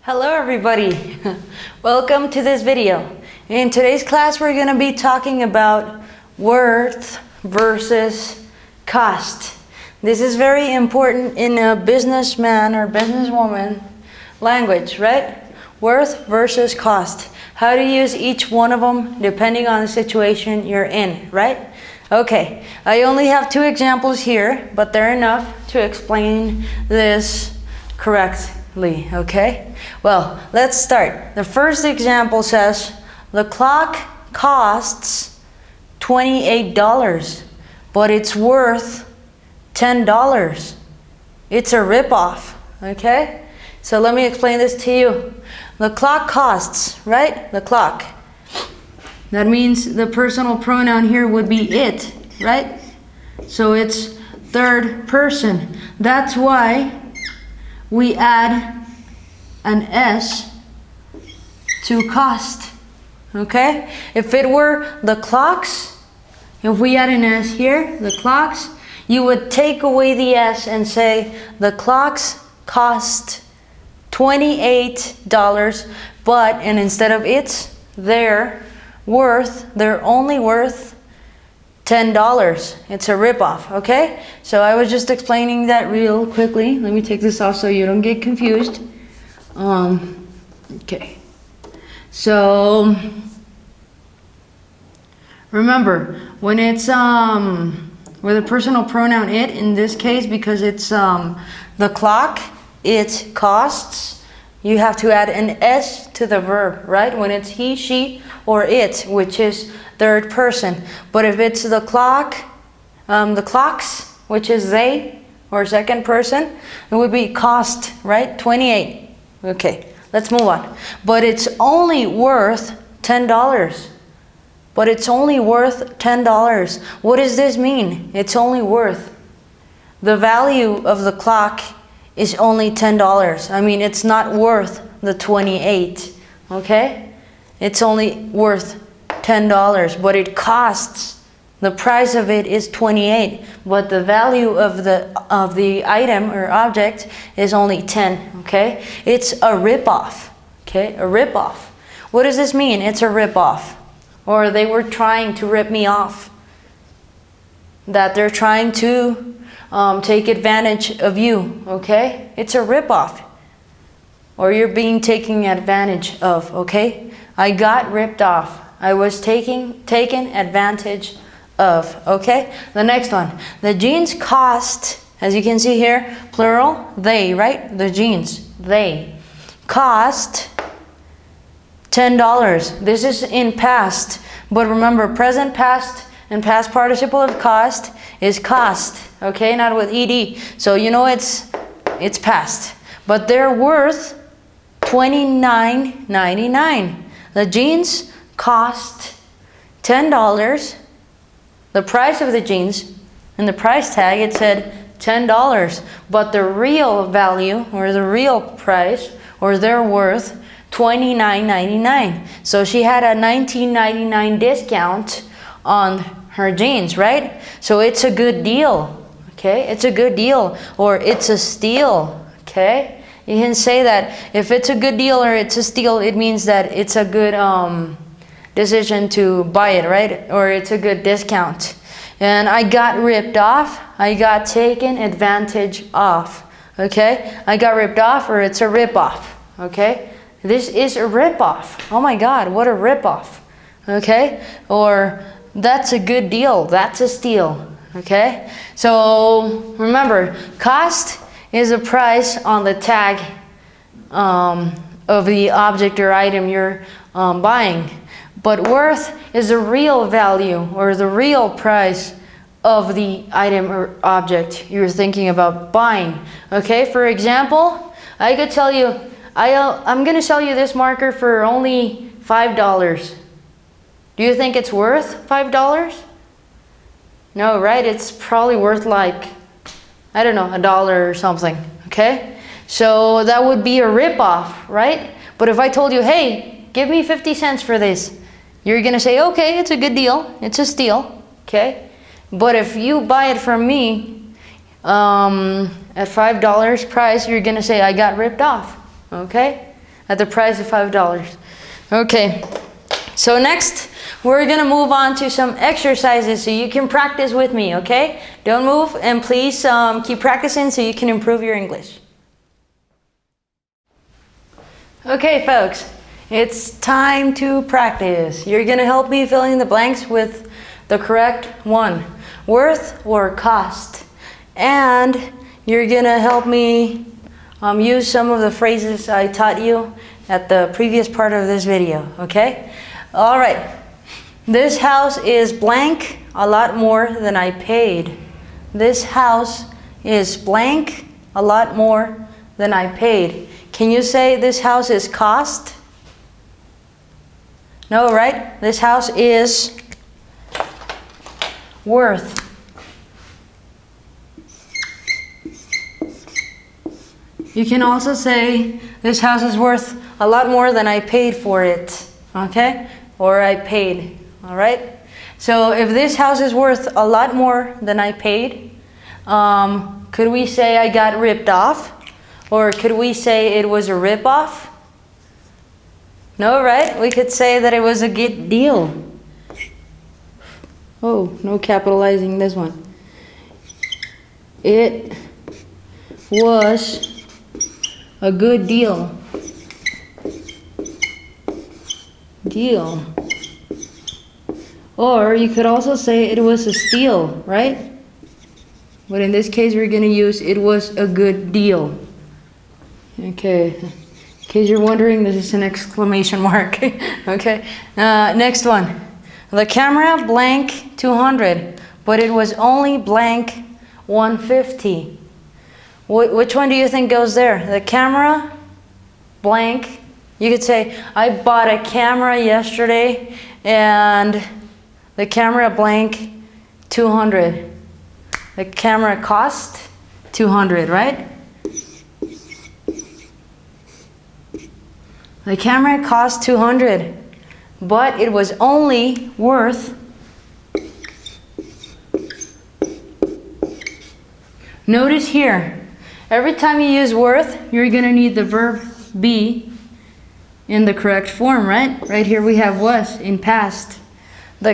Hello everybody, welcome to this video. In today's class we're going to be talking about worth versus cost. This is very important in a businessman or businesswoman language, right? Worth versus cost. How to use each one of them depending on the situation you're in, right? Okay, I only have two examples here, but they're enough to explain this correctly, okay? Well, let's start. The first example says, the clock costs $28, but it's worth $10. It's a ripoff, okay? So let me explain this to you. The clock costs, right? The clock. That means the personal pronoun here would be it, right? So it's third person. That's why we add an S to cost, okay? If it were the clocks, if we add an S here, the clocks, you would take away the S and say the clocks cost $28, but, and instead of it's, they're only worth $10. It's a ripoff, okay? So I was just explaining that real quickly. Let me take this off so you don't get confused. Okay. So remember, when it's with a personal pronoun it, in this case, because it's the clock, it costs, you have to add an S to the verb, right? When it's he, she, or it, which is third person. But if it's the clock, the clocks, which is they, or second person, it would be cost, right? 28. Okay, let's move on. But it's only worth $10. But it's only worth $10. What does this mean? It's only worth. The value of the clock is only $10. I mean, it's not worth the 28, okay? It's only worth $10, but it costs. The price of it is 28, but the value of the item or object is only 10, okay? It's a ripoff, okay? A ripoff. What does this mean? It's a ripoff. Or they were trying to rip me off. That they're trying to take advantage of you, okay? It's a ripoff. Or you're being taken advantage of, okay? I got ripped off. I was taken advantage of, okay? The next one. The jeans cost, as you can see here, plural, they, right? The jeans, they cost $10. This is in past, but remember, present, past, and past participle of cost is cost, okay? Not with ed. So you know it's past. But they're worth $29.99. The jeans cost $10. The price of the jeans, in the price tag, it said $10. But the real value, or the real price, or their worth, $29.99. So she had a $19.99 discount on her jeans, right? So it's a good deal, okay? It's a good deal, or it's a steal, okay? You can say that if it's a good deal or it's a steal, it means that it's a good decision to buy it, right? Or it's a good discount. And I got ripped off. I got taken advantage of. Okay? I got ripped off, or it's a ripoff. Okay? This is a ripoff. Oh my God, what a ripoff. Okay? Or that's a good deal. That's a steal. Okay? So remember, cost is a price on the tag of the object or item you're buying. But worth is the real value, or the real price of the item or object you're thinking about buying. Okay, for example, I could tell you, I'm going to sell you this marker for only $5. Do you think it's worth $5? No, right? It's probably worth like, I don't know, $1 or something. Okay, so that would be a ripoff, right? But if I told you, hey, give me 50 cents for this, you're gonna say, okay, it's a good deal, it's a steal, okay? But if you buy it from me at $5 price, you're gonna say, I got ripped off, okay? at the price of $5. Okay, so next we're gonna move on to some exercises so you can practice with me, okay? Don't move, and please keep practicing so you can improve your English. Okay, folks, it's time to practice. You're gonna help me fill in the blanks with the correct one, worth or cost. And you're gonna help me use some of the phrases I taught you at the previous part of this video, okay? All right, this house is blank, a lot more than I paid. This house is blank, a lot more than I paid. Can you say this house is cost? No, right? This house is worth. You can also say this house is worth a lot more than I paid for it, okay? Or I paid, all right? So if this house is worth a lot more than I paid, could we say I got ripped off? Or could we say it was a rip-off? No, right? We could say that it was a good deal. Oh, no capitalizing this one. It was a good deal. Deal. Or you could also say it was a steal, right? But in this case, we're going to use it was a good deal. Okay. In case you're wondering, this is an exclamation mark. Okay. Next one. The camera blank 200, but it was only blank 150. Which one do you think goes there? The camera blank. You could say, I bought a camera yesterday and the camera blank 200. The camera cost 200, right? The camera cost 200, but it was only worth. Notice here, every time you use worth, you're going to need the verb be in the correct form, right? Right here we have was in past. The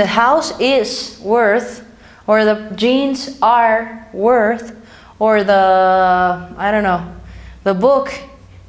house is worth, or the jeans are worth, or the book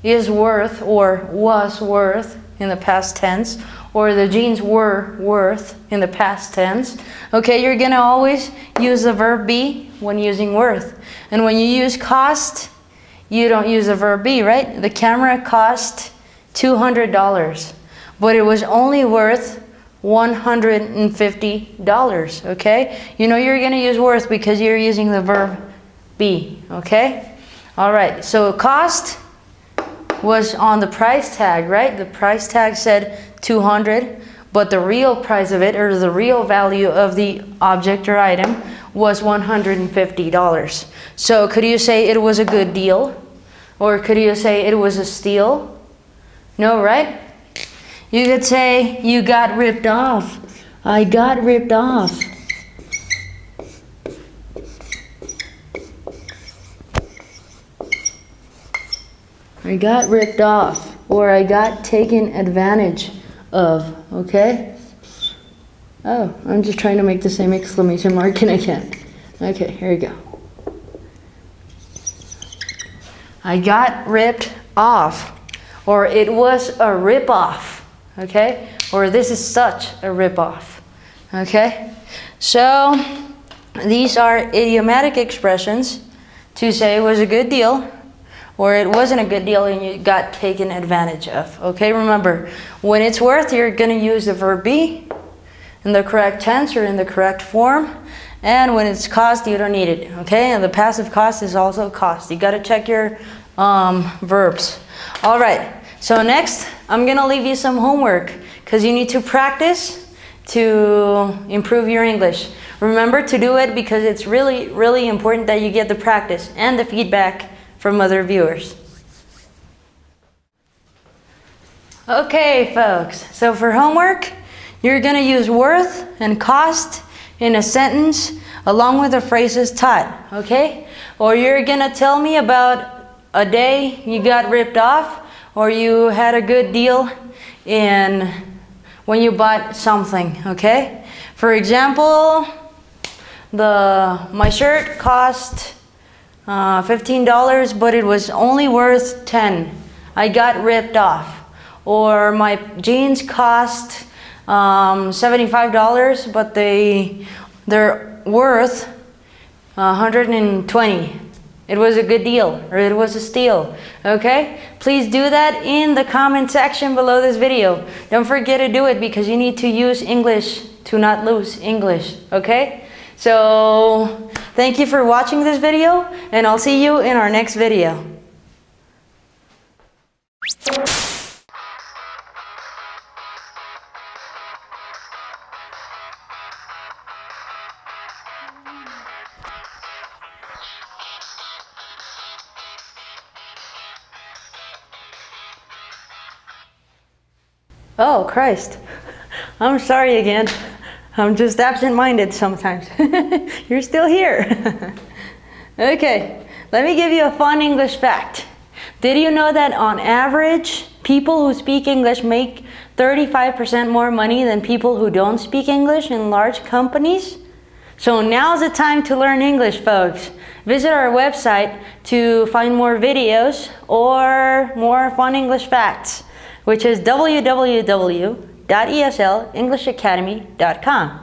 is worth or was worth in the past tense, or the jeans were worth in the past tense. Okay, you're gonna always use the verb be when using worth. And when you use cost, you don't use the verb be, right? The camera cost $200, but it was only worth $150, okay? You know you're gonna use worth because you're using the verb be, okay? All right, so cost was on the price tag, right? The price tag said 200, but the real price of it, or the real value of the object or item, was $150. So could you say it was a good deal? Or could you say it was a steal? No, right? You could say you got ripped off. I got ripped off. I got ripped off, or I got taken advantage of, okay? Oh, I'm just trying to make the same exclamation mark and I can't. Okay, here we go. I got ripped off, or it was a rip-off, okay? Or this is such a rip-off, okay? So these are idiomatic expressions to say it was a good deal, or it wasn't a good deal and you got taken advantage of. Okay, remember, when it's worth, you're gonna use the verb be in the correct tense or in the correct form. And when it's cost, you don't need it, okay? And the passive cost is also cost. You gotta check your verbs. All right, so next, I'm gonna leave you some homework because you need to practice to improve your English. Remember to do it because it's really, really important that you get the practice and the feedback from other viewers. Okay, folks, so for homework, you're gonna use worth and cost in a sentence along with the phrases taught, okay? Or you're gonna tell me about a day you got ripped off, or you had a good deal in when you bought something, okay? For example, my shirt cost $15, but it was only worth $10. I got ripped off. Or my jeans cost $75, but they're worth $120. It was a good deal, or it was a steal, okay? Please do that in the comment section below this video. Don't forget to do it because you need to use English to not lose English, okay? So, thank you for watching this video, and I'll see you in our next video. Oh, Christ. I'm sorry again. I'm just absent-minded sometimes. You're still here. Okay, let me give you a fun English fact. Did you know that on average, people who speak English make 35% more money than people who don't speak English in large companies? So now's the time to learn English, folks. Visit our website to find more videos or more fun English facts, which is www.eslenglishabacademy.com.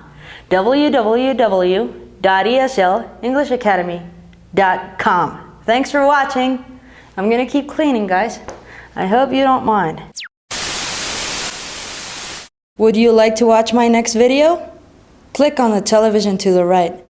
www.eslenglishabacademy.com. Thanks for watching. I'm gonna keep cleaning, guys. I hope you don't mind. Would you like to watch my next video? Click on the television to the right.